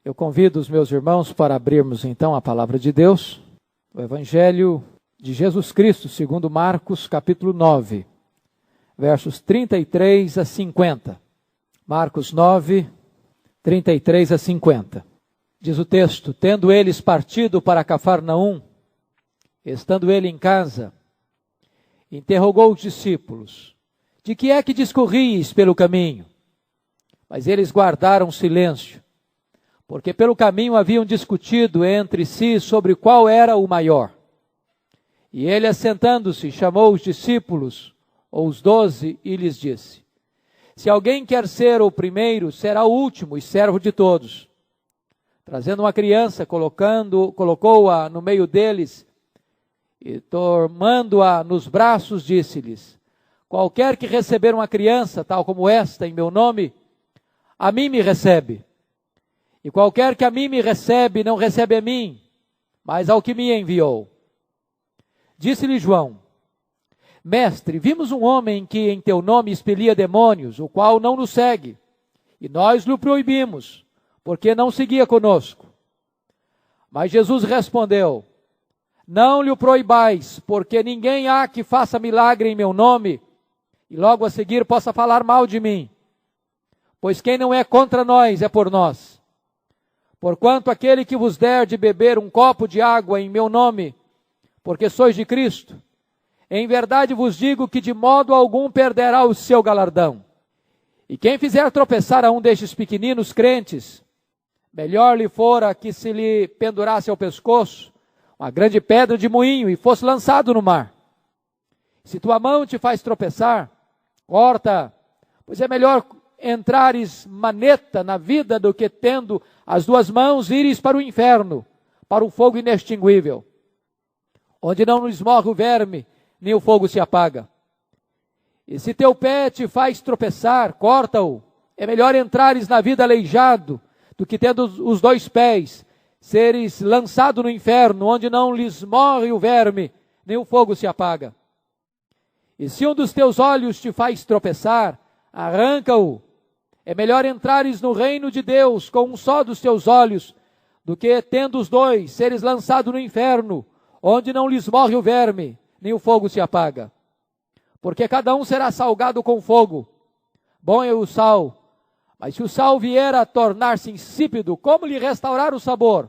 Eu convido os meus irmãos para abrirmos então a palavra de Deus, o Evangelho de Jesus Cristo, segundo Marcos, capítulo 9, versos 33 a 50. Marcos 9, 33 a 50. Diz o texto: tendo eles partido para Cafarnaum, estando ele em casa, interrogou os discípulos: de que é que discorrieis pelo caminho? Mas eles guardaram silêncio, porque pelo caminho haviam discutido entre si sobre qual era o maior. E ele, assentando-se, chamou os discípulos, ou os 12, e lhes disse: se alguém quer ser o primeiro, será o último e servo de todos. Trazendo uma criança, colocou-a no meio deles, e tomando-a nos braços, disse-lhes: qualquer que receber uma criança, tal como esta, em meu nome, a mim me recebe. E qualquer que a mim me recebe, não recebe a mim, mas ao que me enviou. Disse-lhe João: mestre, vimos um homem que em teu nome expelia demônios, o qual não nos segue, e nós lhe proibimos, porque não seguia conosco. Mas Jesus respondeu: não lhe proibais, porque ninguém há que faça milagre em meu nome, e logo a seguir possa falar mal de mim. Pois quem não é contra nós, é por nós. Porquanto aquele que vos der de beber um copo de água em meu nome, porque sois de Cristo, em verdade vos digo que de modo algum perderá o seu galardão. E quem fizer tropeçar a um destes pequeninos crentes, melhor lhe fora que se lhe pendurasse ao pescoço uma grande pedra de moinho e fosse lançado no mar. Se tua mão te faz tropeçar, corta, pois é melhor entrares maneta na vida do que tendo as duas mãos ires para o inferno, para o fogo inextinguível, onde não lhes morre o verme, nem o fogo se apaga. E se teu pé te faz tropeçar, corta-o. É melhor entrares na vida aleijado, do que tendo os dois pés, seres lançado no inferno, onde não lhes morre o verme, nem o fogo se apaga. E se um dos teus olhos te faz tropeçar, arranca-o. É melhor entrares no reino de Deus com um só dos teus olhos, do que tendo os dois, seres lançado no inferno, onde não lhes morre o verme, nem o fogo se apaga. Porque cada um será salgado com fogo. Bom é o sal, mas se o sal vier a tornar-se insípido, como lhe restaurar o sabor?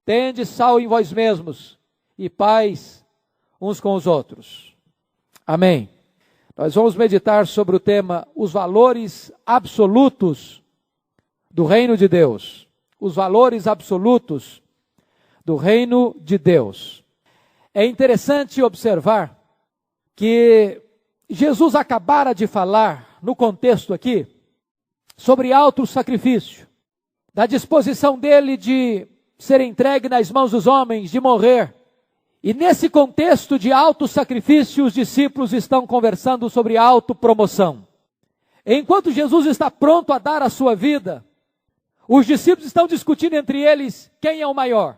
Tende sal em vós mesmos, e paz uns com os outros. Amém. Nós vamos meditar sobre o tema, os valores absolutos do reino de Deus. Os valores absolutos do reino de Deus. É interessante observar que Jesus acabara de falar, no contexto aqui, sobre alto sacrifício, da disposição dele de ser entregue nas mãos dos homens, de morrer. E nesse contexto de alto sacrifício, os discípulos estão conversando sobre autopromoção. Enquanto Jesus está pronto a dar a sua vida, os discípulos estão discutindo entre eles quem é o maior.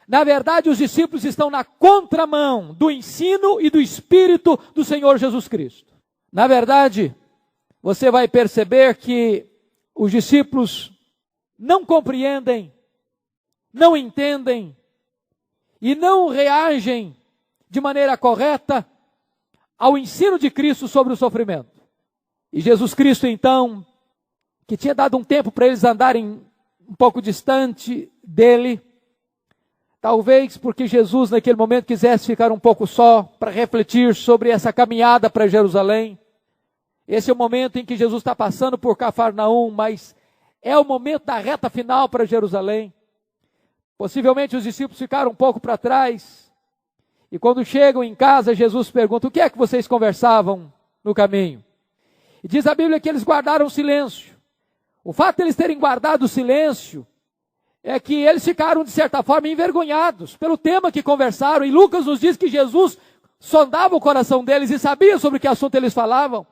Na verdade, os discípulos estão na contramão do ensino e do Espírito do Senhor Jesus Cristo. Na verdade, você vai perceber que os discípulos não compreendem, não entendem e não reagem de maneira correta ao ensino de Cristo sobre o sofrimento. E Jesus Cristo, então, que tinha dado um tempo para eles andarem um pouco distante dele, talvez porque Jesus naquele momento quisesse ficar um pouco só para refletir sobre essa caminhada para Jerusalém. Esse é o momento em que Jesus está passando por Cafarnaum, mas é o momento da reta final para Jerusalém. Possivelmente os discípulos ficaram um pouco para trás. E quando chegam em casa, Jesus pergunta: o que é que vocês conversavam no caminho? E diz a Bíblia que eles guardaram silêncio. O fato de eles terem guardado silêncio é que eles ficaram, de certa forma, envergonhados pelo tema que conversaram. E Lucas nos diz que Jesus sondava o coração deles e sabia sobre que assunto eles falavam.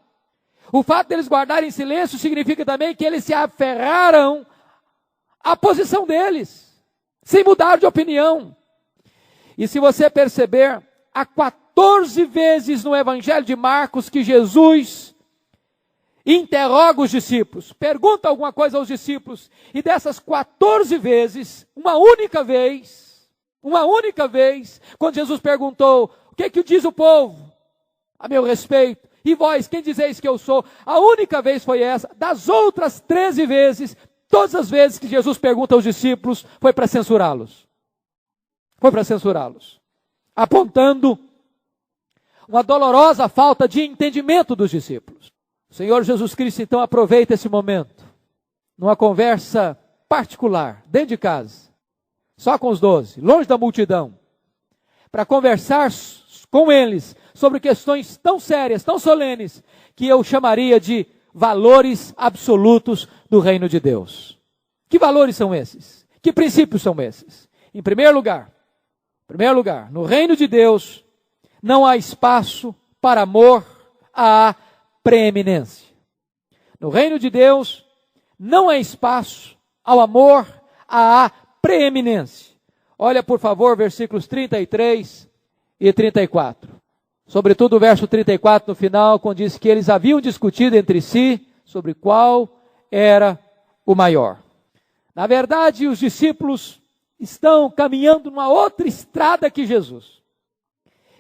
O fato de eles guardarem silêncio significa também que eles se aferraram à posição deles, sem mudar de opinião. E se você perceber, há 14 vezes no Evangelho de Marcos que Jesus interroga os discípulos, pergunta alguma coisa aos discípulos, e dessas 14 vezes, uma única vez, quando Jesus perguntou, o que diz o povo a meu respeito? E vós, quem dizeis que eu sou? A única vez foi essa. Das outras 13 vezes, todas as vezes que Jesus pergunta aos discípulos, foi para censurá-los. Apontando uma dolorosa falta de entendimento dos discípulos. O Senhor Jesus Cristo, então, aproveita esse momento, numa conversa particular, dentro de casa, só com os 12, longe da multidão, para conversar com eles sobre questões tão sérias, tão solenes, que eu chamaria de valores absolutos do reino de Deus. Que valores são esses? Que princípios são esses? Em primeiro lugar, no reino de Deus, não há espaço para amor à preeminência. No reino de Deus, não há espaço ao amor à preeminência. Olha, por favor, versículos 33 e 34. Sobretudo o verso 34 no final, quando diz que eles haviam discutido entre si sobre qual era o maior. Na verdade, os discípulos estão caminhando numa outra estrada que Jesus.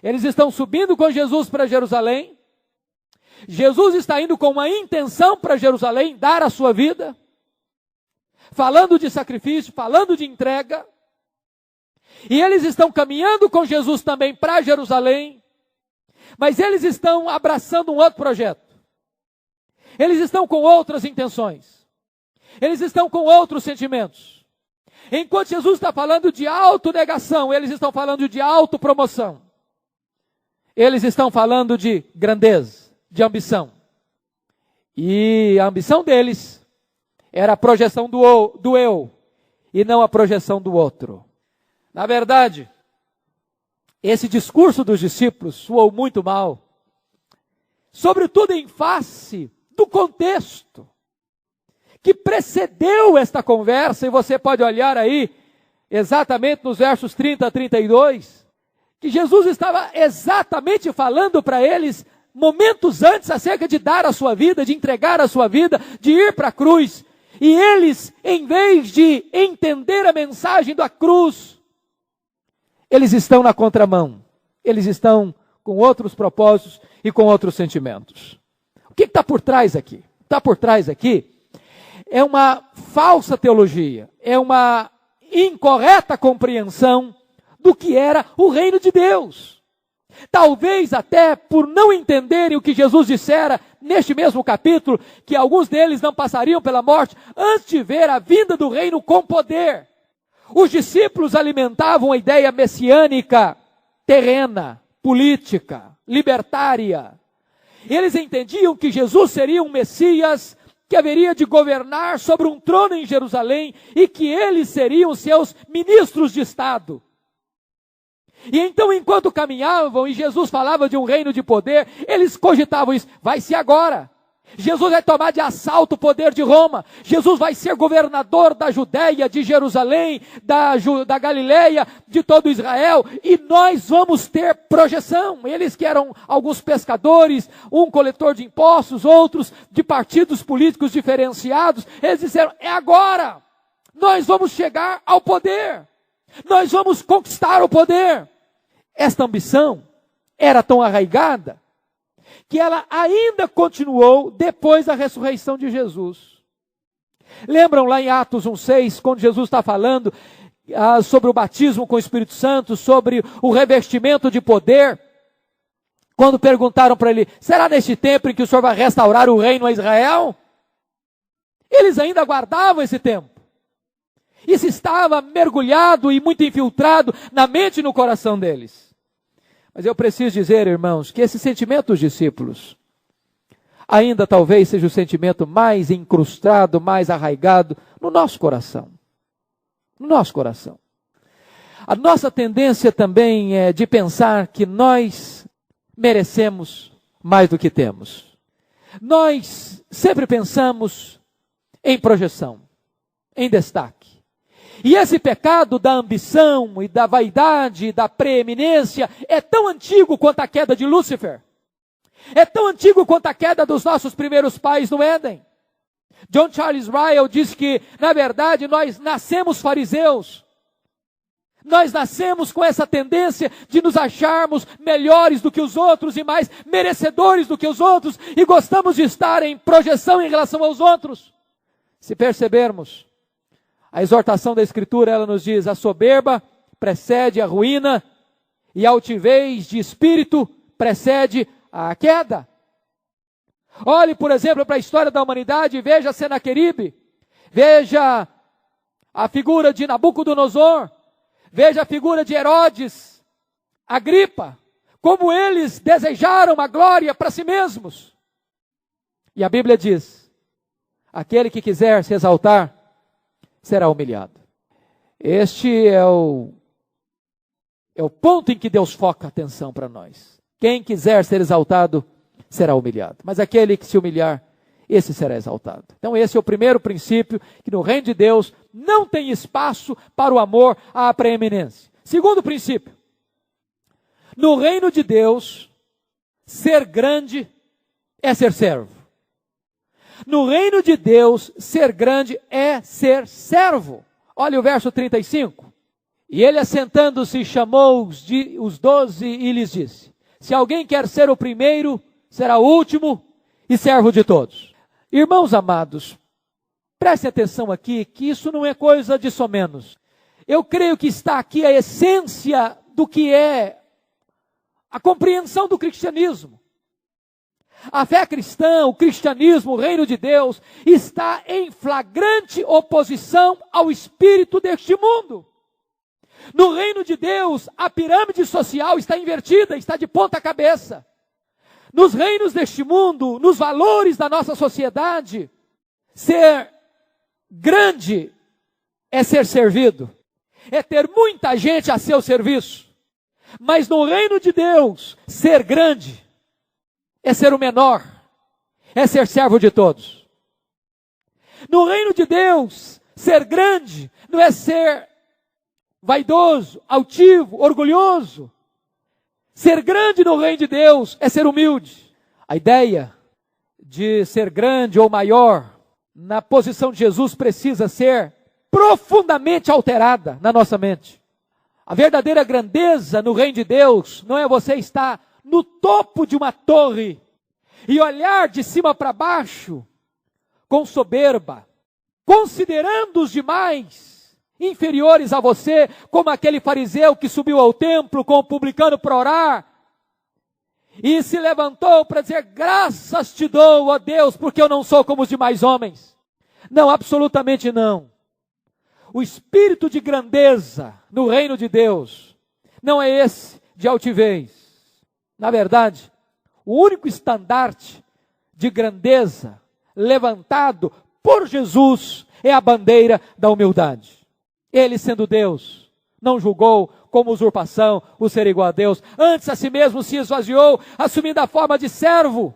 Eles estão subindo com Jesus para Jerusalém. Jesus está indo com uma intenção para Jerusalém, dar a sua vida, falando de sacrifício, falando de entrega. E eles estão caminhando com Jesus também para Jerusalém, mas eles estão abraçando um outro projeto. Eles estão com outras intenções. Eles estão com outros sentimentos. Enquanto Jesus está falando de autonegação, eles estão falando de autopromoção. Eles estão falando de grandeza, de ambição. E a ambição deles era a projeção do eu, e não a projeção do outro. Na verdade, esse discurso dos discípulos soou muito mal, sobretudo em face do contexto que precedeu esta conversa, e você pode olhar aí, exatamente nos versos 30 a 32, que Jesus estava exatamente falando para eles, momentos antes, acerca de dar a sua vida, de entregar a sua vida, de ir para a cruz. E eles, em vez de entender a mensagem da cruz, eles estão na contramão. Eles estão com outros propósitos e com outros sentimentos. O que está por trás aqui? Está por trás aqui é uma falsa teologia, é uma incorreta compreensão do que era o reino de Deus. Talvez até por não entenderem o que Jesus dissera neste mesmo capítulo, que alguns deles não passariam pela morte antes de ver a vinda do reino com poder. Os discípulos alimentavam a ideia messiânica, terrena, política, libertária. Eles entendiam que Jesus seria um Messias que haveria de governar sobre um trono em Jerusalém e que eles seriam seus ministros de Estado. E então, enquanto caminhavam e Jesus falava de um reino de poder, eles cogitavam isso, vai ser agora. Jesus vai tomar de assalto o poder de Roma. Jesus vai ser governador da Judéia, de Jerusalém, da Galileia, de todo Israel. E nós vamos ter projeção. Eles que eram alguns pescadores, um coletor de impostos, outros de partidos políticos diferenciados. Eles disseram, é agora. Nós vamos chegar ao poder. Nós vamos conquistar o poder. Esta ambição era tão arraigada que ela ainda continuou depois da ressurreição de Jesus. Lembram lá em Atos 1,6, quando Jesus está falando sobre o batismo com o Espírito Santo, sobre o revestimento de poder? Quando perguntaram para ele, será neste tempo em que o Senhor vai restaurar o reino a Israel? Eles ainda aguardavam esse tempo. Isso estava mergulhado e muito infiltrado na mente e no coração deles. Mas eu preciso dizer, irmãos, que esse sentimento dos discípulos ainda talvez seja o sentimento mais incrustado, mais arraigado no nosso coração. No nosso coração. A nossa tendência também é de pensar que nós merecemos mais do que temos. Nós sempre pensamos em projeção, em destaque. E esse pecado da ambição e da vaidade, da preeminência, é tão antigo quanto a queda de Lúcifer. É tão antigo quanto a queda dos nossos primeiros pais no Éden. John Charles Ryle diz que, na verdade, nós nascemos fariseus. Nós nascemos com essa tendência de nos acharmos melhores do que os outros e mais merecedores do que os outros e gostamos de estar em projeção em relação aos outros. Se percebermos, a exortação da Escritura, ela nos diz, a soberba precede a ruína e a altivez de espírito precede a queda. Olhe, por exemplo, para a história da humanidade e veja Senaqueribe, veja a figura de Nabucodonosor, veja a figura de Herodes, Agripa, como eles desejaram a glória para si mesmos. E a Bíblia diz, aquele que quiser se exaltar, será humilhado. Este é o ponto em que Deus foca a atenção para nós. Quem quiser ser exaltado, será humilhado. Mas aquele que se humilhar, esse será exaltado. Então esse é o primeiro princípio, que no reino de Deus não tem espaço para o amor à preeminência. Segundo princípio, no reino de Deus, ser grande é ser servo. No reino de Deus, ser grande é ser servo. Olha o verso 35. E ele, assentando-se, chamou os 12 e lhes disse, se alguém quer ser o primeiro, será o último e servo de todos. Irmãos amados, prestem atenção aqui, que isso não é coisa de somenos. Eu creio que está aqui a essência do que é a compreensão do cristianismo. A fé cristã, o cristianismo, o reino de Deus, está em flagrante oposição ao espírito deste mundo. No reino de Deus, a pirâmide social está invertida, está de ponta cabeça. Nos reinos deste mundo, nos valores da nossa sociedade, ser grande é ser servido, é ter muita gente a seu serviço. Mas no reino de Deus, ser grande é ser o menor, é ser servo de todos. No reino de Deus, ser grande não é ser vaidoso, altivo, orgulhoso. Ser grande no reino de Deus é ser humilde. A ideia de ser grande ou maior na posição de Jesus precisa ser profundamente alterada na nossa mente. A verdadeira grandeza no reino de Deus não é você estar no topo de uma torre e olhar de cima para baixo com soberba, considerando os demais inferiores a você, como aquele fariseu que subiu ao templo com o publicano para orar e se levantou para dizer, graças te dou, ó Deus, porque eu não sou como os demais homens. Não, absolutamente não. O espírito de grandeza no reino de Deus não é esse de altivez. Na verdade, o único estandarte de grandeza levantado por Jesus é a bandeira da humildade. Ele, sendo Deus, não julgou como usurpação o ser igual a Deus. Antes a si mesmo se esvaziou, assumindo a forma de servo.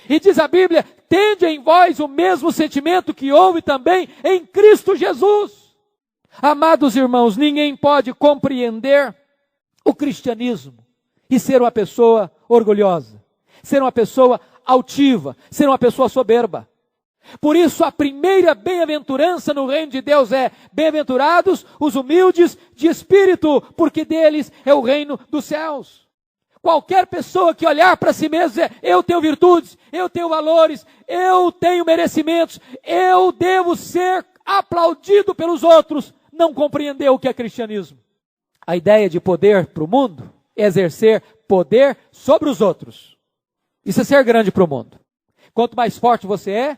E diz a Bíblia, tende em vós o mesmo sentimento que houve também em Cristo Jesus. Amados irmãos, ninguém pode compreender o cristianismo e ser uma pessoa orgulhosa, ser uma pessoa altiva, ser uma pessoa soberba. Por isso a primeira bem-aventurança no reino de Deus é, bem-aventurados os humildes de espírito, porque deles é o reino dos céus. Qualquer pessoa que olhar para si mesmo e dizer, eu tenho virtudes, eu tenho valores, eu tenho merecimentos, eu devo ser aplaudido pelos outros, não compreendeu o que é cristianismo. A ideia de poder para o mundo é exercer poder sobre os outros. Isso é ser grande para o mundo. Quanto mais forte você é,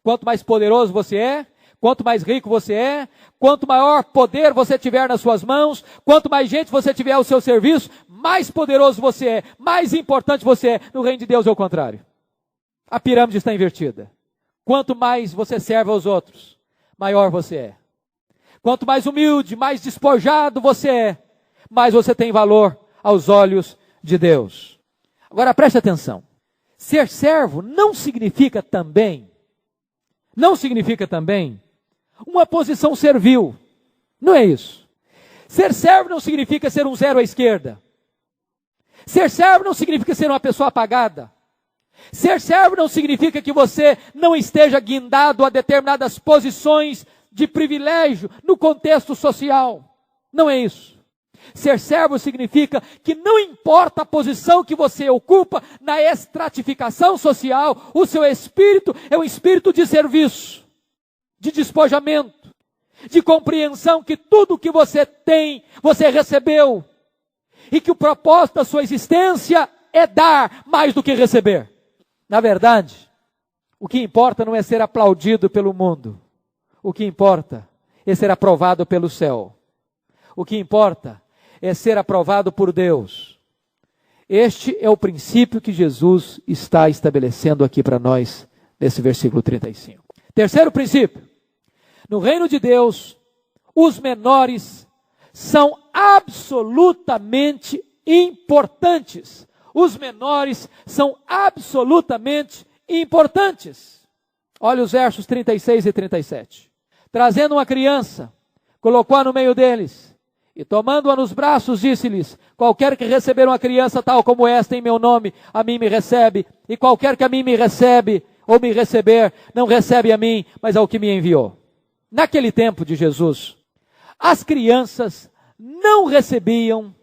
quanto mais poderoso você é, quanto mais rico você é, quanto maior poder você tiver nas suas mãos, quanto mais gente você tiver ao seu serviço, mais poderoso você é, mais importante você é. No reino de Deus é o contrário. A pirâmide está invertida. Quanto mais você serve aos outros, maior você é. Quanto mais humilde, mais despojado você é, mais você tem valor aos olhos de Deus. Agora preste atenção. Ser servo não significa também uma posição servil. Não é isso. Ser servo não significa ser um zero à esquerda. Ser servo não significa ser uma pessoa apagada. Ser servo não significa que você não esteja guindado a determinadas posições de privilégio no contexto social. Não é isso. Ser servo significa que não importa a posição que você ocupa na estratificação social, o seu espírito é um espírito de serviço, de despojamento, de compreensão que tudo que você tem, você recebeu. E que o propósito da sua existência é dar mais do que receber. Na verdade, o que importa não é ser aplaudido pelo mundo. O que importa é ser aprovado pelo céu. O que importa é ser aprovado por Deus. Este é o princípio que Jesus está estabelecendo aqui para nós, nesse versículo 35. Terceiro princípio. No reino de Deus, os menores são absolutamente importantes. Os menores são absolutamente importantes. Olha os versos 36 e 37. Trazendo uma criança, colocou-a no meio deles, e tomando-a nos braços, disse-lhes: qualquer que receber uma criança tal como esta em meu nome, a mim me recebe, e qualquer que a mim me recebe, ou me receber, não recebe a mim, mas ao que me enviou. Naquele tempo de Jesus, as crianças não recebiam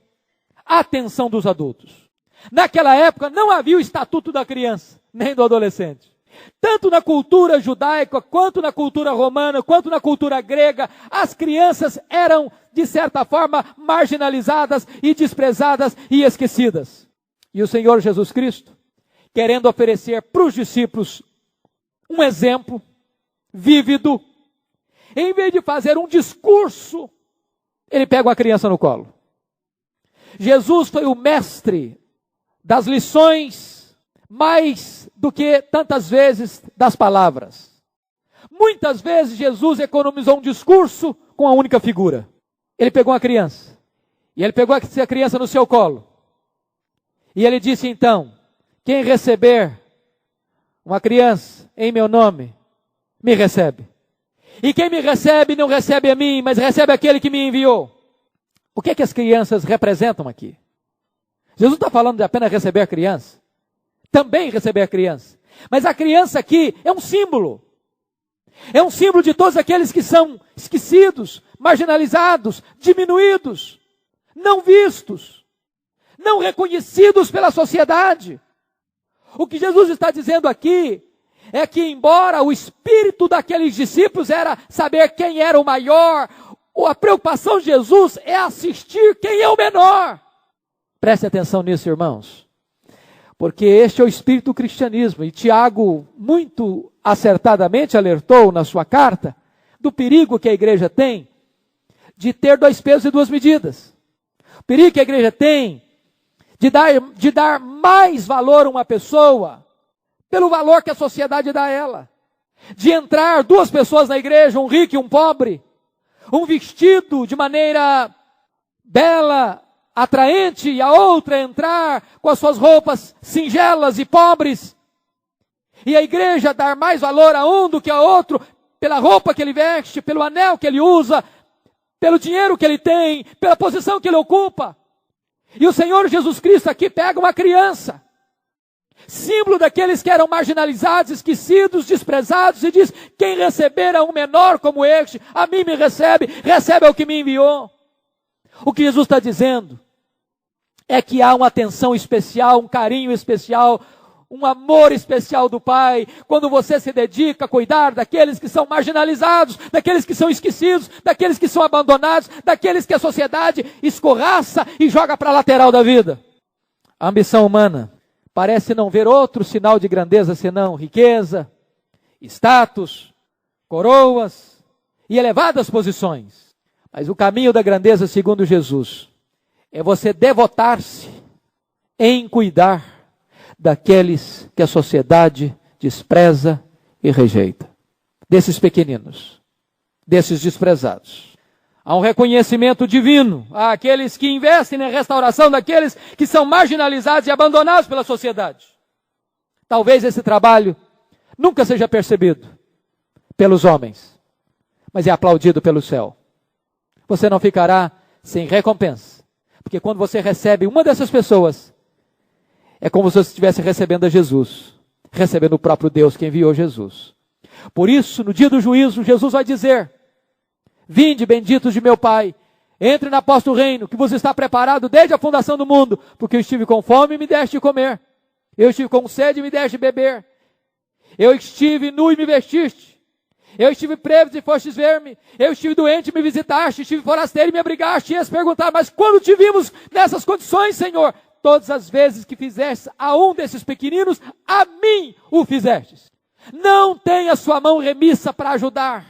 a atenção dos adultos. Naquela época não havia o estatuto da criança, nem do adolescente. Tanto na cultura judaica, quanto na cultura romana, quanto na cultura grega, as crianças eram, de certa forma, marginalizadas e desprezadas e esquecidas. E o Senhor Jesus Cristo, querendo oferecer para os discípulos um exemplo vívido, em vez de fazer um discurso, ele pega uma criança no colo. Jesus foi o mestre das lições, mais do que tantas vezes das palavras. Muitas vezes Jesus economizou um discurso com a única figura. Ele pegou uma criança, e ele pegou essa criança no seu colo. E ele disse então: quem receber uma criança em meu nome, me recebe. E quem me recebe não recebe a mim, mas recebe aquele que me enviou. O que é que as crianças representam aqui? Jesus está falando de apenas receber a criança. Também receber a criança. Mas a criança aqui é um símbolo. É um símbolo de todos aqueles que são esquecidos, marginalizados, diminuídos, não vistos, não reconhecidos pela sociedade. O que Jesus está dizendo aqui é que, embora o espírito daqueles discípulos era saber quem era o maior, a preocupação de Jesus é assistir quem é o menor. Preste atenção nisso, irmãos, porque este é o espírito do cristianismo, e Tiago muito acertadamente alertou na sua carta do perigo que a igreja tem de ter dois pesos e duas medidas. O perigo que a igreja tem de dar mais valor a uma pessoa pelo valor que a sociedade dá a ela. De entrar duas pessoas na igreja, um rico e um pobre, um vestido de maneira bela, atraente, e a outra entrar com as suas roupas singelas e pobres. E a igreja dar mais valor a um do que a outro, pela roupa que ele veste, pelo anel que ele usa, pelo dinheiro que ele tem, pela posição que ele ocupa. E o Senhor Jesus Cristo aqui pega uma criança, símbolo daqueles que eram marginalizados, esquecidos, desprezados, e diz: quem receber a um menor como este, a mim me recebe, recebe ao que me enviou. O que Jesus está dizendo é que há uma atenção especial, um carinho especial, um amor especial do Pai, quando você se dedica a cuidar daqueles que são marginalizados, daqueles que são esquecidos, daqueles que são abandonados, daqueles que a sociedade escorraça e joga para a lateral da vida. A ambição humana parece não ver outro sinal de grandeza senão riqueza, status, coroas e elevadas posições. Mas o caminho da grandeza, segundo Jesus, é você devotar-se em cuidar daqueles que a sociedade despreza e rejeita. Desses pequeninos, desses desprezados. Há um reconhecimento divino àqueles que investem na restauração daqueles que são marginalizados e abandonados pela sociedade. Talvez esse trabalho nunca seja percebido pelos homens, mas é aplaudido pelo céu. Você não ficará sem recompensa, porque quando você recebe uma dessas pessoas, é como se você estivesse recebendo a Jesus. recebendo o próprio Deus que enviou Jesus. Por isso, no dia do juízo, Jesus vai dizer: vinde, benditos de meu Pai, entre na posse do reino, que vos está preparado desde a fundação do mundo, porque eu estive com fome e me deste de comer. Eu estive com sede e me deste de beber. Eu estive nu e me vestiste. Eu estive preso e fostes ver-me. Eu estive doente e me visitaste. Estive forasteiro e me abrigaste. E ias perguntar: mas quando te vimos nessas condições, Senhor? Todas as vezes que fizeste a um desses pequeninos, a mim o fizestes. Não tenha sua mão remissa para ajudar.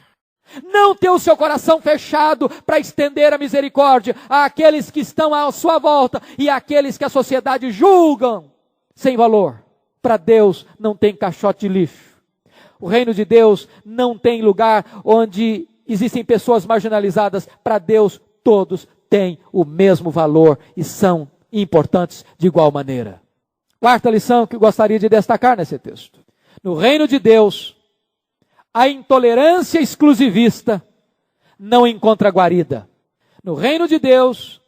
Não tenha o seu coração fechado para estender a misericórdia àqueles que estão à sua volta e àqueles que a sociedade julgam sem valor. Para Deus não tem caixote de lixo. O reino de Deus não tem lugar onde existem pessoas marginalizadas. Para Deus todos têm o mesmo valor e são importantes de igual maneira. Quarta lição que eu gostaria de destacar nesse texto. No reino de Deus, a intolerância exclusivista não encontra guarida. No reino de Deus,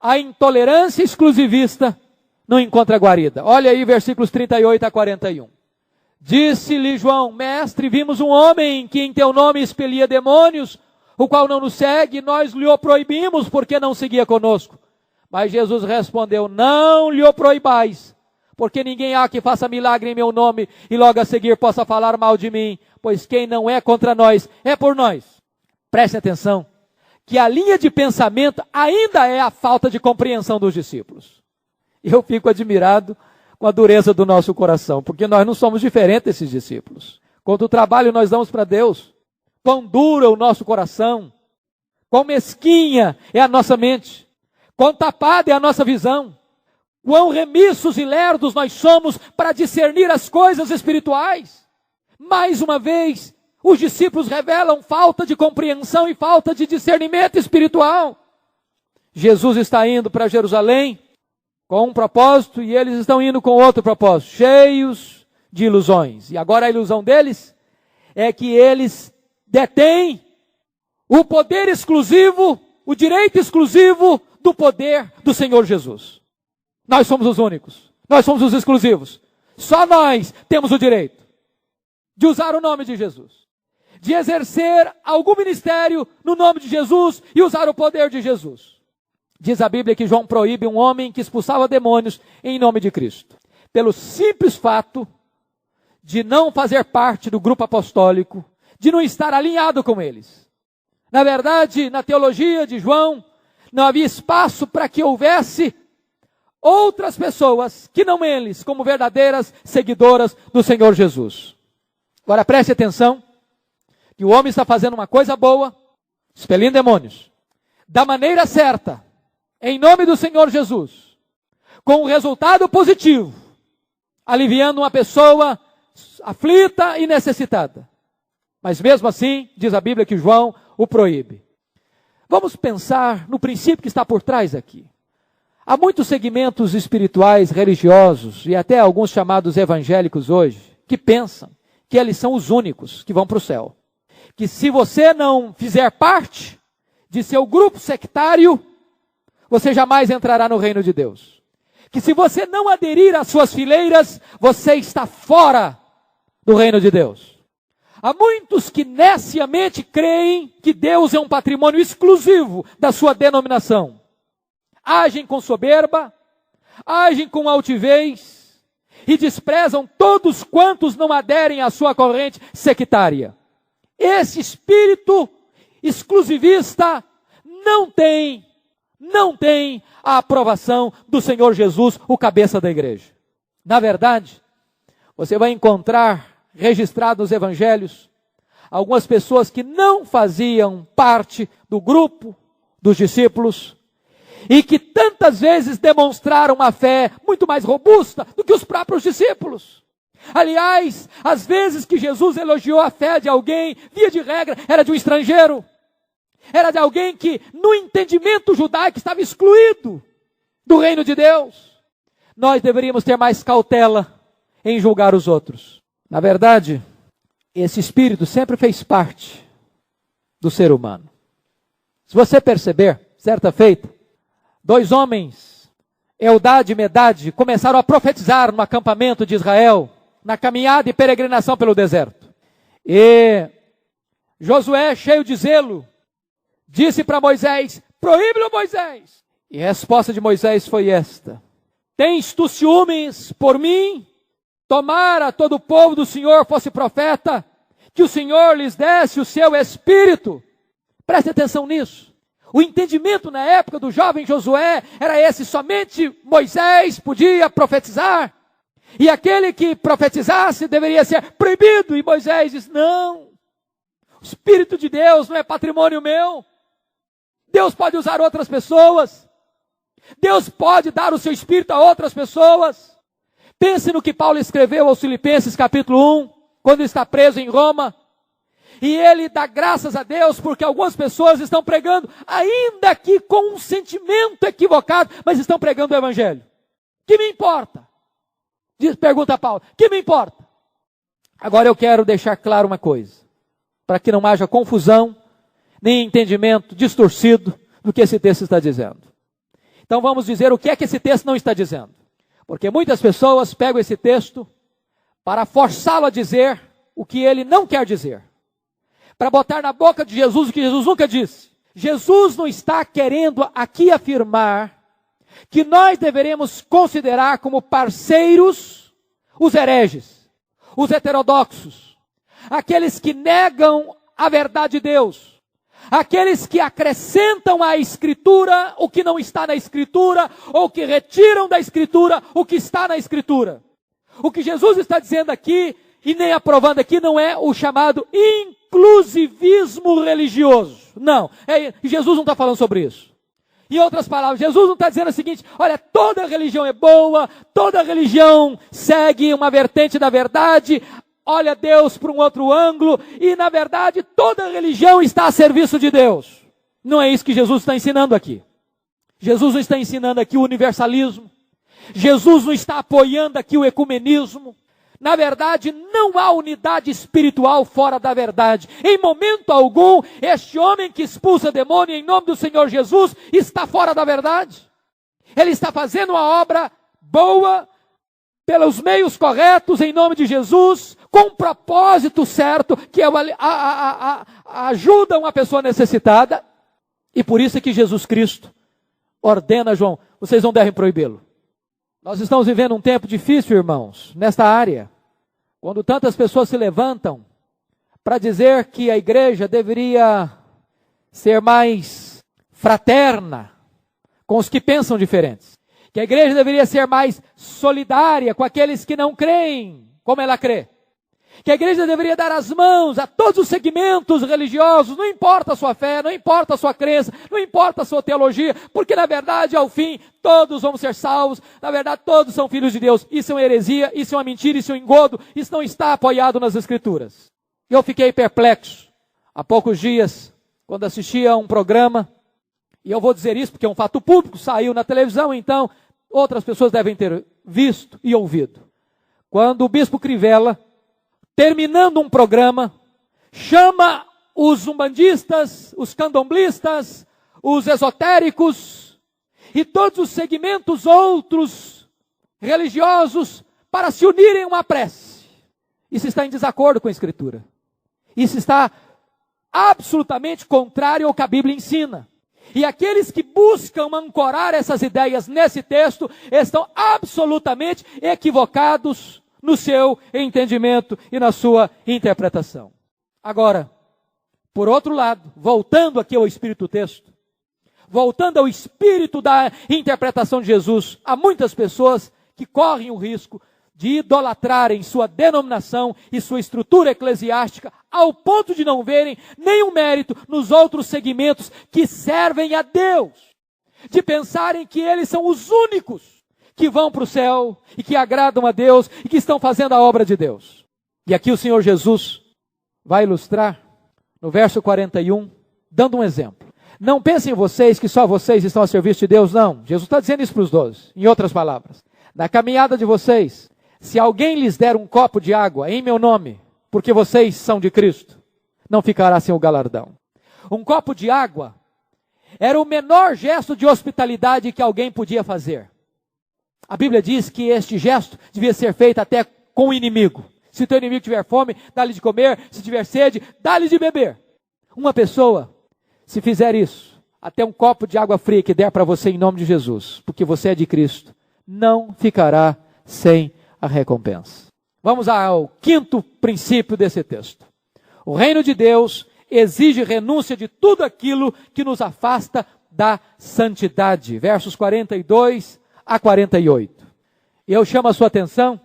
a intolerância exclusivista não encontra guarida. Olha aí versículos 38 a 41. Disse-lhe João: mestre, vimos um homem que em teu nome expelia demônios, o qual não nos segue, nós lhe o proibimos porque não seguia conosco. Mas Jesus respondeu: não lhe o proibais, porque ninguém há que faça milagre em meu nome e logo a seguir possa falar mal de mim, pois quem não é contra nós, é por nós. Preste atenção, que a linha de pensamento ainda é a falta de compreensão dos discípulos. Eu fico admirado com a dureza do nosso coração, porque nós não somos diferentes desses discípulos. Quanto trabalho nós damos para Deus, quão duro é o nosso coração, quão mesquinha é a nossa mente, quão tapada é a nossa visão, quão remissos e lerdos nós somos para discernir as coisas espirituais. Mais uma vez, os discípulos revelam falta de compreensão e falta de discernimento espiritual. Jesus está indo para Jerusalém com um propósito e eles estão indo com outro propósito, cheios de ilusões. E agora a ilusão deles é que eles detêm o poder exclusivo, o direito exclusivo do poder do Senhor Jesus. Nós somos os únicos, nós somos os exclusivos. Só nós temos o direito de usar o nome de Jesus, de exercer algum ministério no nome de Jesus e usar o poder de Jesus. Diz a Bíblia que João proíbe um homem que expulsava demônios em nome de Cristo, pelo simples fato de não fazer parte do grupo apostólico, de não estar alinhado com eles. Na verdade, na teologia de João, não havia espaço para que houvesse outras pessoas que não eles, como verdadeiras seguidoras do Senhor Jesus. Agora preste atenção, que o homem está fazendo uma coisa boa, expelindo demônios, da maneira certa, em nome do Senhor Jesus, com um resultado positivo, aliviando uma pessoa aflita e necessitada. Mas mesmo assim, diz a Bíblia que João o proíbe. Vamos pensar no princípio que está por trás aqui. Há muitos segmentos espirituais, religiosos e até alguns chamados evangélicos hoje, que pensam que eles são os únicos que vão para o céu. Que se você não fizer parte de seu grupo sectário, você jamais entrará no reino de Deus. Que se você não aderir às suas fileiras, você está fora do reino de Deus. Há muitos que neciamente creem que Deus é um patrimônio exclusivo da sua denominação. Agem com soberba, agem com altivez e desprezam todos quantos não aderem à sua corrente sectária. Esse espírito exclusivista não tem a aprovação do Senhor Jesus, o cabeça da igreja. Na verdade, você vai encontrar registrado nos evangelhos algumas pessoas que não faziam parte do grupo dos discípulos e que tantas vezes demonstraram uma fé muito mais robusta do que os próprios discípulos. Aliás, às vezes que Jesus elogiou a fé de alguém, via de regra, era de um estrangeiro. Era de alguém que, no entendimento judaico, estava excluído do reino de Deus. Nós deveríamos ter mais cautela em julgar os outros. Na verdade, esse espírito sempre fez parte do ser humano. Se você perceber, certa feita, 2 homens, Eldade e Medade, começaram a profetizar no acampamento de Israel, na caminhada e peregrinação pelo deserto. E Josué, cheio de zelo, disse para Moisés: proíbe-lo, Moisés. E a resposta de Moisés foi esta: tens tu ciúmes por mim? Tomara todo o povo do Senhor fosse profeta, que o Senhor lhes desse o seu espírito. Preste atenção nisso. O entendimento na época do jovem Josué era esse: somente Moisés podia profetizar. E aquele que profetizasse deveria ser proibido. E Moisés diz: não, o Espírito de Deus não é patrimônio meu. Deus pode usar outras pessoas. Deus pode dar o seu Espírito a outras pessoas. Pense no que Paulo escreveu aos Filipenses capítulo 1, quando está preso em Roma. E ele dá graças a Deus porque algumas pessoas estão pregando, ainda que com um sentimento equivocado, mas estão pregando o Evangelho. Que me importa? Pergunta Paulo, que me importa? Agora eu quero deixar claro uma coisa, para que não haja confusão, nem entendimento distorcido do que esse texto está dizendo. Então vamos dizer o que é que esse texto não está dizendo. Porque muitas pessoas pegam esse texto para forçá-lo a dizer o que ele não quer dizer. Para botar na boca de Jesus o que Jesus nunca disse. Jesus não está querendo aqui afirmar que nós deveremos considerar como parceiros os hereges, os heterodoxos, aqueles que negam a verdade de Deus, aqueles que acrescentam à Escritura o que não está na Escritura, ou que retiram da Escritura o que está na Escritura. O que Jesus está dizendo aqui, e nem aprovando aqui, não é o chamado inclusivismo religioso. Não, Jesus não está falando sobre isso. Em outras palavras, Jesus não está dizendo o seguinte: olha, toda religião é boa, toda religião segue uma vertente da verdade, olha Deus por um outro ângulo, e na verdade toda religião está a serviço de Deus. Não é isso que Jesus está ensinando aqui. Jesus não está ensinando aqui o universalismo. Jesus não está apoiando aqui o ecumenismo. Na verdade, não há unidade espiritual fora da verdade. Em momento algum, este homem que expulsa demônio em nome do Senhor Jesus está fora da verdade. Ele está fazendo uma obra boa, pelos meios corretos, em nome de Jesus, com um propósito certo, que é ajuda uma pessoa necessitada. E por isso é que Jesus Cristo ordena a João: vocês não devem proibi-lo. Nós estamos vivendo um tempo difícil, irmãos, nesta área, quando tantas pessoas se levantam para dizer que a igreja deveria ser mais fraterna com os que pensam diferentes, que a igreja deveria ser mais solidária com aqueles que não creem como ela crê, que a igreja deveria dar as mãos a todos os segmentos religiosos, não importa a sua fé, não importa a sua crença, não importa a sua teologia, porque na verdade, ao fim, todos vão ser salvos, na verdade todos são filhos de Deus. Isso é uma heresia, isso é uma mentira, isso é um engodo, isso não está apoiado nas Escrituras. E eu fiquei perplexo, há poucos dias, quando assisti a um programa, e eu vou dizer isso porque é um fato público, saiu na televisão, então outras pessoas devem ter visto e ouvido. Quando o bispo Crivella, terminando um programa, chama os umbandistas, os candomblistas, os esotéricos e todos os segmentos outros religiosos para se unirem em uma prece. Isso está em desacordo com a Escritura. Isso está absolutamente contrário ao que a Bíblia ensina. E aqueles que buscam ancorar essas ideias nesse texto estão absolutamente equivocados no seu entendimento e na sua interpretação. Agora, por outro lado, voltando aqui ao espírito do texto, voltando ao espírito da interpretação de Jesus, há muitas pessoas que correm o risco de idolatrarem sua denominação e sua estrutura eclesiástica ao ponto de não verem nenhum mérito nos outros segmentos que servem a Deus, de pensarem que eles são os únicos que vão para o céu e que agradam a Deus e que estão fazendo a obra de Deus. E aqui o Senhor Jesus vai ilustrar no verso 41, dando um exemplo. Não pensem vocês que só vocês estão a serviço de Deus, não. Jesus está dizendo isso para os 12. Em outras palavras, na caminhada de vocês, se alguém lhes der um copo de água em meu nome, porque vocês são de Cristo, não ficará sem o galardão. Um copo de água era o menor gesto de hospitalidade que alguém podia fazer. A Bíblia diz que este gesto devia ser feito até com o inimigo. Se teu inimigo tiver fome, dá-lhe de comer. Se tiver sede, dá-lhe de beber. Uma pessoa, se fizer isso, até um copo de água fria que der para você em nome de Jesus, porque você é de Cristo, não ficará sem a recompensa. Vamos ao quinto princípio desse texto. O reino de Deus exige renúncia de tudo aquilo que nos afasta da santidade. Versos 42 a 48. E eu chamo a sua atenção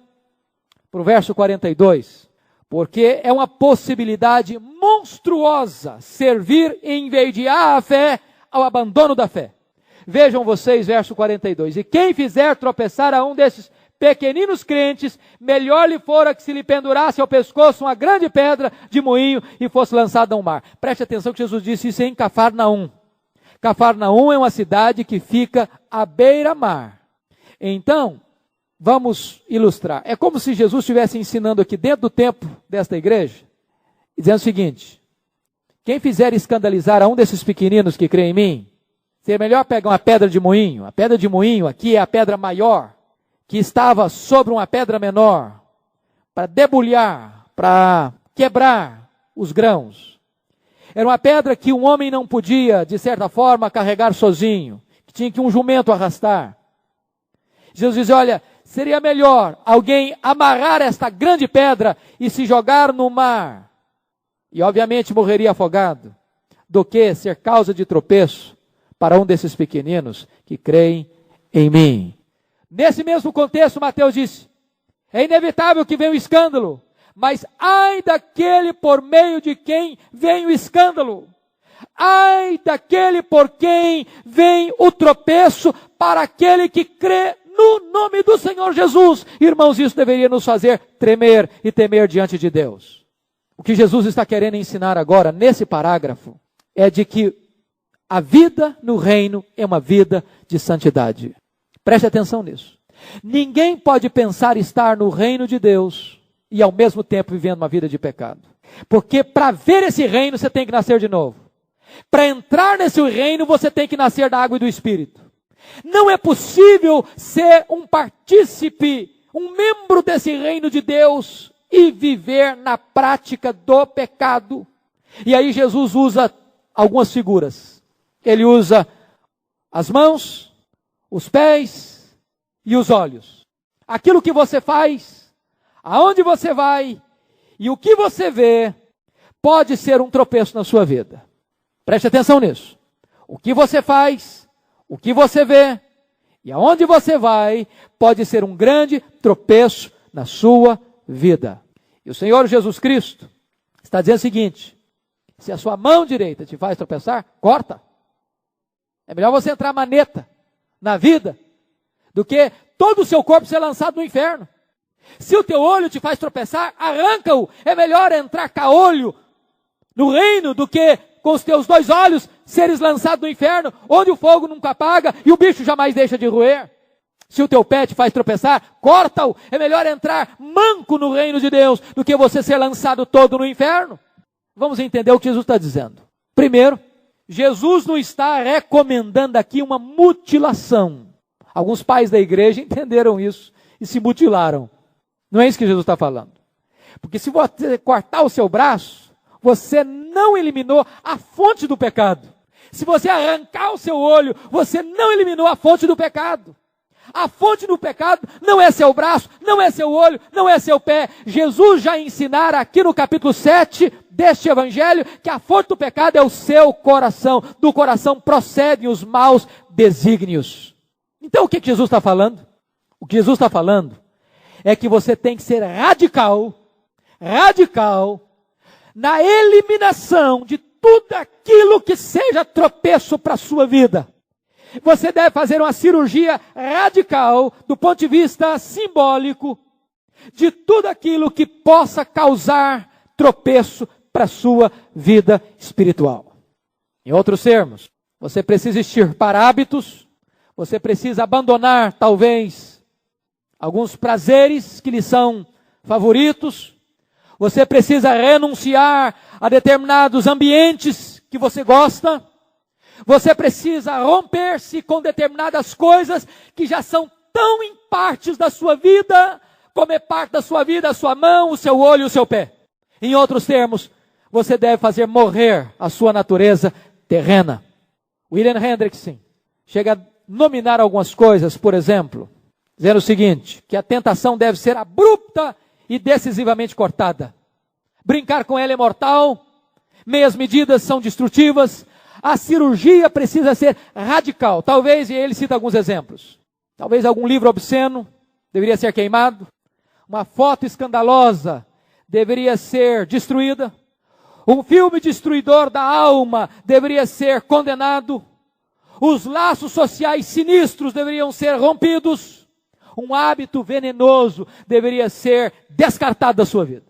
para o verso 42, porque é uma possibilidade monstruosa servir em vez de a fé ao abandono da fé. Vejam vocês, verso 42. E quem fizer tropeçar a um desses pequeninos crentes, melhor lhe fora que se lhe pendurasse ao pescoço uma grande pedra de moinho e fosse lançada ao mar. Preste atenção que Jesus disse isso em Cafarnaum. Cafarnaum é uma cidade que fica à beira-mar. Então, vamos ilustrar. É como se Jesus estivesse ensinando aqui dentro do templo desta igreja, dizendo o seguinte: quem fizer escandalizar a um desses pequeninos que crê em mim, seria melhor pegar uma pedra de moinho. A pedra de moinho aqui é a pedra maior, que estava sobre uma pedra menor, para debulhar, para quebrar os grãos. Era uma pedra que um homem não podia, de certa forma, carregar sozinho, que tinha que um jumento arrastar. Jesus diz, olha, seria melhor alguém amarrar esta grande pedra e se jogar no mar, e obviamente morreria afogado, do que ser causa de tropeço para um desses pequeninos que creem em mim. Nesse mesmo contexto, Mateus disse, é inevitável que venha o escândalo, mas ai daquele por meio de quem vem o escândalo. Ai daquele por quem vem o tropeço para aquele que crê no nome do Senhor Jesus. Irmãos, isso deveria nos fazer tremer e temer diante de Deus. O que Jesus está querendo ensinar agora, nesse parágrafo, é de que a vida no reino é uma vida de santidade. Preste atenção nisso. Ninguém pode pensar estar no reino de Deus e ao mesmo tempo vivendo uma vida de pecado. Porque para ver esse reino você tem que nascer de novo. Para entrar nesse reino você tem que nascer da água e do Espírito. Não é possível ser um partícipe, um membro desse reino de Deus e viver na prática do pecado. E aí Jesus usa algumas figuras. Ele usa as mãos, os pés e os olhos. Aquilo que você faz, aonde você vai e o que você vê pode ser um tropeço na sua vida. Preste atenção nisso. O que você faz, o que você vê e aonde você vai pode ser um grande tropeço na sua vida. E o Senhor Jesus Cristo está dizendo o seguinte: se a sua mão direita te faz tropeçar, corta. É melhor você entrar maneta na vida do que todo o seu corpo ser lançado no inferno. Se o teu olho te faz tropeçar, arranca-o. É melhor entrar caolho no reino do que com os teus dois olhos seres lançado no inferno, onde o fogo nunca apaga e o bicho jamais deixa de roer. Se o teu pé te faz tropeçar, corta-o. É melhor entrar manco no reino de Deus do que você ser lançado todo no inferno. Vamos entender o que Jesus está dizendo. Primeiro, Jesus não está recomendando aqui uma mutilação. Alguns pais da igreja entenderam isso e se mutilaram. Não é isso que Jesus está falando. Porque se você cortar o seu braço, você não eliminou a fonte do pecado. Se você arrancar o seu olho, você não eliminou a fonte do pecado. A fonte do pecado não é seu braço, não é seu olho, não é seu pé. Jesus já ensinara aqui no capítulo 7 deste evangelho que a fonte do pecado é o seu coração. Do coração procedem os maus desígnios. Então o que Jesus está falando? O que Jesus está falando é que você tem que ser radical na eliminação de tudo aquilo que seja tropeço para a sua vida. Você deve fazer uma cirurgia radical do ponto de vista simbólico de tudo aquilo que possa causar tropeço para a sua vida espiritual. Em outros termos, você precisa extirpar hábitos, você precisa abandonar talvez alguns prazeres que lhe são favoritos, você precisa renunciar a determinados ambientes que você gosta, você precisa romper-se com determinadas coisas que já são tão em partes da sua vida, comer parte da sua vida, a sua mão, o seu olho e o seu pé. Em outros termos, você deve fazer morrer a sua natureza terrena. William Hendrickson chega a nominar algumas coisas, por exemplo, dizendo o seguinte, que a tentação deve ser abrupta e decisivamente cortada. Brincar com ela é mortal, meias medidas são destrutivas, a cirurgia precisa ser radical. Talvez, e ele cita alguns exemplos, talvez algum livro obsceno deveria ser queimado, uma foto escandalosa deveria ser destruída, um filme destruidor da alma deveria ser condenado, os laços sociais sinistros deveriam ser rompidos, um hábito venenoso deveria ser descartado da sua vida.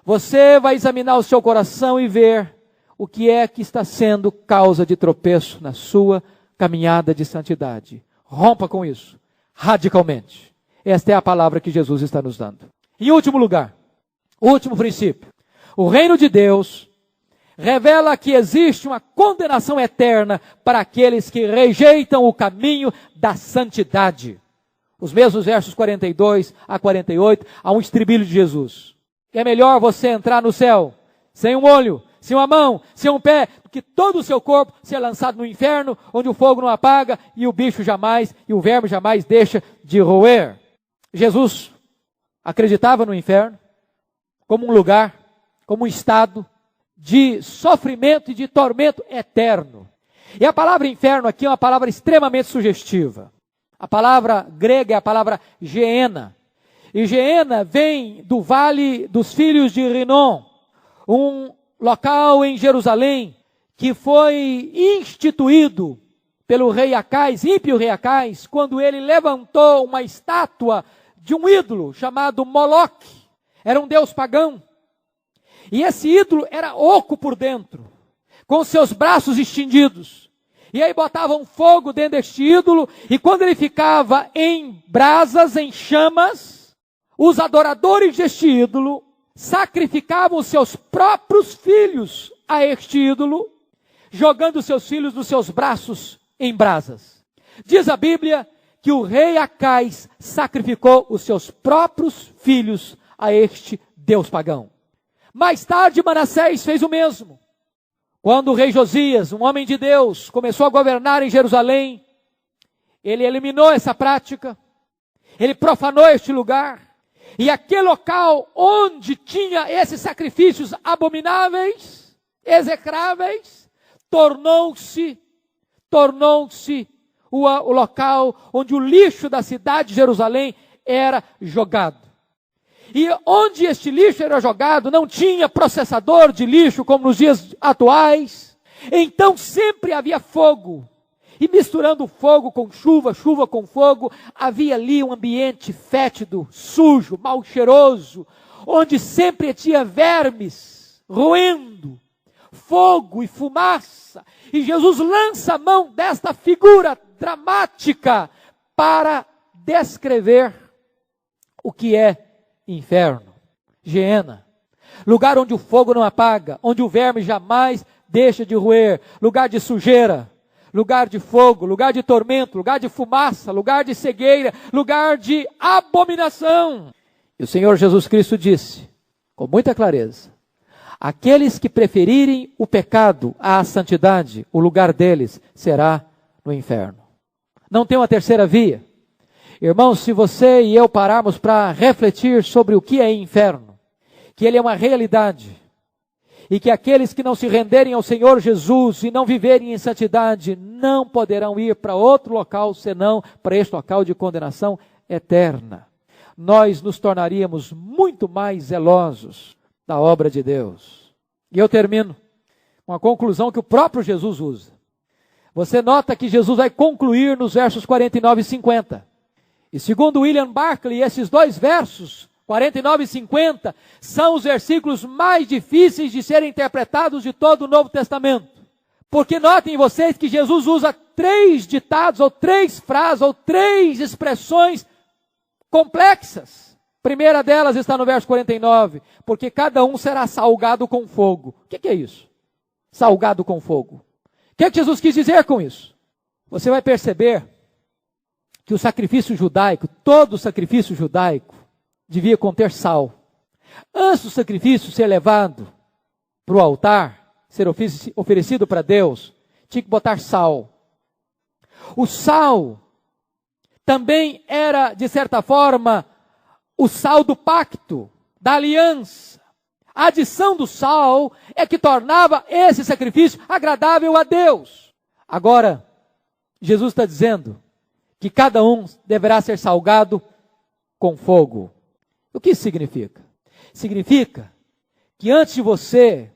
Você vai examinar o seu coração e ver o que é que está sendo causa de tropeço na sua caminhada de santidade. Rompa com isso, radicalmente. Esta é a palavra que Jesus está nos dando. Em último lugar, último princípio. O reino de Deus revela que existe uma condenação eterna para aqueles que rejeitam o caminho da santidade. Os mesmos versos 42 a 48, há um estribilho de Jesus. É melhor você entrar no céu sem um olho, sem uma mão, sem um pé, do que todo o seu corpo ser lançado no inferno, onde o fogo não apaga e o bicho jamais, e o verme jamais deixa de roer. Jesus acreditava no inferno como um lugar, como um estado de sofrimento e de tormento eterno. E a palavra inferno aqui é uma palavra extremamente sugestiva. A palavra grega é a palavra Geena. E Geena vem do Vale dos Filhos de Rinom, um local em Jerusalém que foi instituído pelo rei Acais, ímpio rei Acais, quando ele levantou uma estátua de um ídolo chamado Moloque. Era um deus pagão. E esse ídolo era oco por dentro, com seus braços estendidos. E aí botavam fogo dentro deste ídolo, e quando ele ficava em brasas, em chamas, os adoradores deste ídolo sacrificavam os seus próprios filhos a este ídolo, jogando seus filhos nos seus braços em brasas. Diz a Bíblia que o rei Acais sacrificou os seus próprios filhos a este deus pagão. Mais tarde, Manassés fez o mesmo. Quando o rei Josias, um homem de Deus, começou a governar em Jerusalém, ele eliminou essa prática, ele profanou este lugar, e aquele local onde tinha esses sacrifícios abomináveis, execráveis, tornou-se o local onde o lixo da cidade de Jerusalém era jogado. E onde este lixo era jogado, não tinha processador de lixo como nos dias atuais. Então sempre havia fogo. E misturando fogo com chuva, chuva com fogo, havia ali um ambiente fétido, sujo, mal cheiroso, onde sempre tinha vermes roendo, fogo e fumaça. E Jesus lança a mão desta figura dramática para descrever o que é inferno, Geena, lugar onde o fogo não apaga, onde o verme jamais deixa de roer, lugar de sujeira, lugar de fogo, lugar de tormento, lugar de fumaça, lugar de cegueira, lugar de abominação. E o Senhor Jesus Cristo disse, com muita clareza, aqueles que preferirem o pecado à santidade, o lugar deles será no inferno. Não tem uma terceira via. Irmãos, se você e eu pararmos para refletir sobre o que é inferno, que ele é uma realidade, e que aqueles que não se renderem ao Senhor Jesus e não viverem em santidade, não poderão ir para outro local, senão para este local de condenação eterna. Nós nos tornaríamos muito mais zelosos da obra de Deus. E eu termino com a conclusão que o próprio Jesus usa. Você nota que Jesus vai concluir nos versos 49 e 50. E segundo William Barclay, esses dois versos, 49 e 50, são os versículos mais difíceis de serem interpretados de todo o Novo Testamento. Porque notem vocês que Jesus usa 3 ditados, ou 3 frases, ou 3 expressões complexas. A primeira delas está no verso 49, porque cada um será salgado com fogo. O que é isso? Salgado com fogo. O que Jesus quis dizer com isso? Você vai perceber que o sacrifício judaico, todo o sacrifício judaico, devia conter sal. Antes do sacrifício ser levado para o altar, ser oferecido para Deus, tinha que botar sal. O sal também era, de certa forma, o sal do pacto, da aliança. A adição do sal é que tornava esse sacrifício agradável a Deus. Agora, Jesus está dizendo que cada um deverá ser salgado com fogo. O que isso significa? Significa que antes de você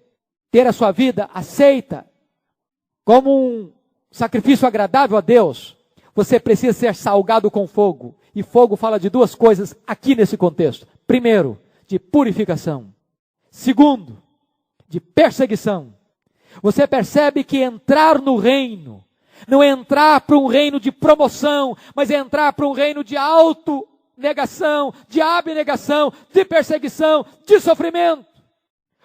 ter a sua vida aceita como um sacrifício agradável a Deus, você precisa ser salgado com fogo. E fogo fala de duas coisas aqui nesse contexto. Primeiro, de purificação. Segundo, de perseguição. Você percebe que entrar no reino não é entrar para um reino de promoção, mas é entrar para um reino de autonegação, de abnegação, de perseguição, de sofrimento.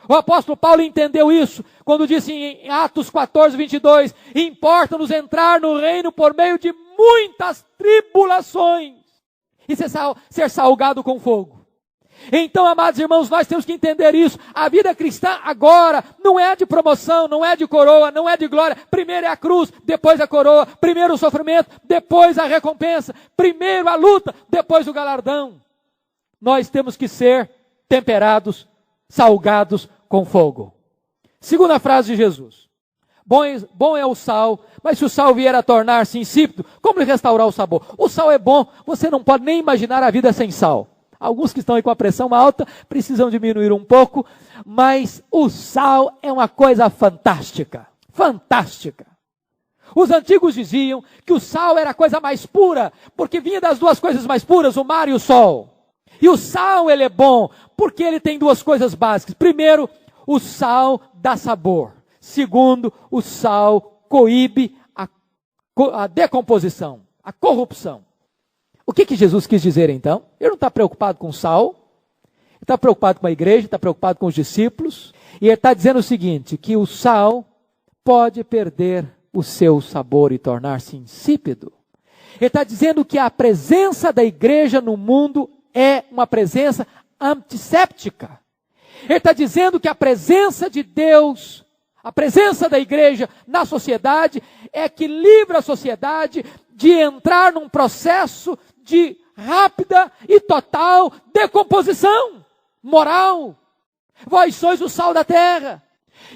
O apóstolo Paulo entendeu isso quando disse em Atos 14, 22, importa-nos entrar no reino por meio de muitas tribulações e ser salgado com fogo. Então, amados irmãos, nós temos que entender isso. A vida cristã agora não é de promoção, não é de coroa, não é de glória. Primeiro é a cruz, depois a coroa. Primeiro o sofrimento, depois a recompensa. Primeiro a luta, depois o galardão. Nós temos que ser temperados, salgados com fogo. Segunda frase de Jesus. Bom é o sal, mas se o sal vier a tornar-se insípido, como lhe restaurar o sabor? O sal é bom, você não pode nem imaginar a vida sem sal. Alguns que estão aí com a pressão alta precisam diminuir um pouco, mas o sal é uma coisa fantástica. Fantástica. Os antigos diziam que o sal era a coisa mais pura, porque vinha das duas coisas mais puras, o mar e o sol. E o sal, ele é bom, porque ele tem duas coisas básicas. Primeiro, o sal dá sabor. Segundo, o sal coíbe a decomposição, a corrupção. O que Jesus quis dizer então? Ele não está preocupado com sal, ele está preocupado com a igreja, está preocupado com os discípulos, e ele está dizendo o seguinte, que o sal pode perder o seu sabor e tornar-se insípido. Ele está dizendo que a presença da igreja no mundo é uma presença antisséptica. Ele está dizendo que a presença de Deus, a presença da igreja na sociedade é que livra a sociedade de entrar num processo de rápida e total decomposição moral. Vós sois o sal da terra.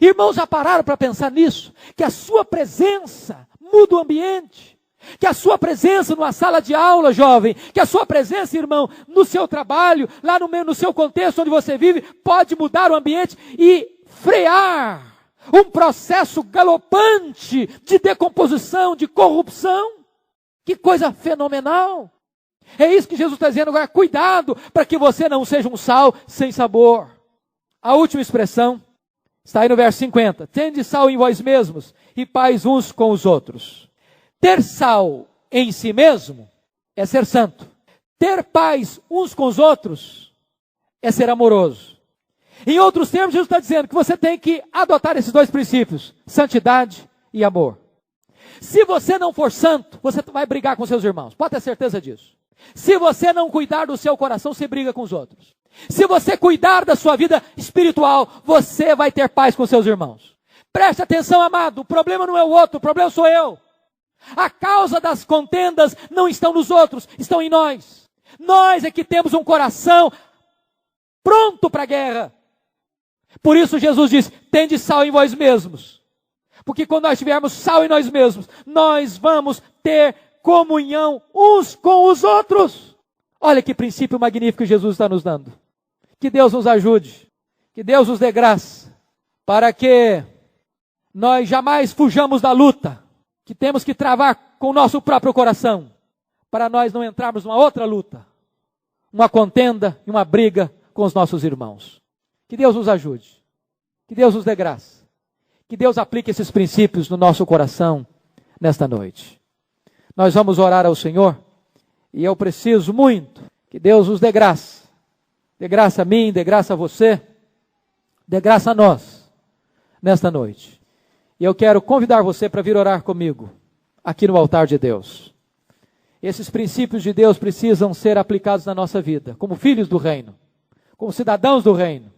Irmãos, já pararam para pensar nisso? Que a sua presença muda o ambiente. Que a sua presença numa sala de aula, jovem, que a sua presença, irmão, no seu trabalho, lá no seu contexto onde você vive, pode mudar o ambiente e frear um processo galopante de decomposição, de corrupção. Que coisa fenomenal! É isso que Jesus está dizendo agora, cuidado para que você não seja um sal sem sabor. A última expressão está aí no verso 50. Tende sal em vós mesmos e paz uns com os outros. Ter sal em si mesmo é ser santo. Ter paz uns com os outros é ser amoroso. Em outros termos, Jesus está dizendo que você tem que adotar esses dois princípios, santidade e amor. Se você não for santo, você vai brigar com seus irmãos, pode ter certeza disso. Se você não cuidar do seu coração, você briga com os outros. Se você cuidar da sua vida espiritual, você vai ter paz com seus irmãos. Preste atenção, amado, o problema não é o outro, o problema sou eu. A causa das contendas não estão nos outros, estão em nós. Nós é que temos um coração pronto para a guerra. Por isso Jesus diz, tende sal em vós mesmos. Porque quando nós tivermos sal em nós mesmos, nós vamos ter comunhão uns com os outros. Olha que princípio magnífico Jesus está nos dando. Que Deus nos ajude, que Deus nos dê graça, para que nós jamais fujamos da luta, que temos que travar com o nosso próprio coração, para nós não entrarmos numa outra luta, uma contenda e uma briga com os nossos irmãos. Que Deus nos ajude, que Deus nos dê graça, que Deus aplique esses princípios no nosso coração nesta noite. Nós vamos orar ao Senhor e eu preciso muito que Deus nos dê graça a mim, dê graça a você, dê graça a nós nesta noite. E eu quero convidar você para vir orar comigo aqui no altar de Deus. Esses princípios de Deus precisam ser aplicados na nossa vida, como filhos do reino, como cidadãos do reino.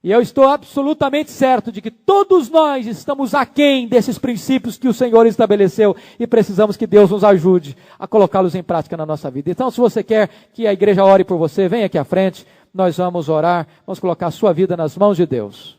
E eu estou absolutamente certo de que todos nós estamos aquém desses princípios que o Senhor estabeleceu e precisamos que Deus nos ajude a colocá-los em prática na nossa vida. Então, se você quer que a igreja ore por você, venha aqui à frente, nós vamos orar, vamos colocar a sua vida nas mãos de Deus.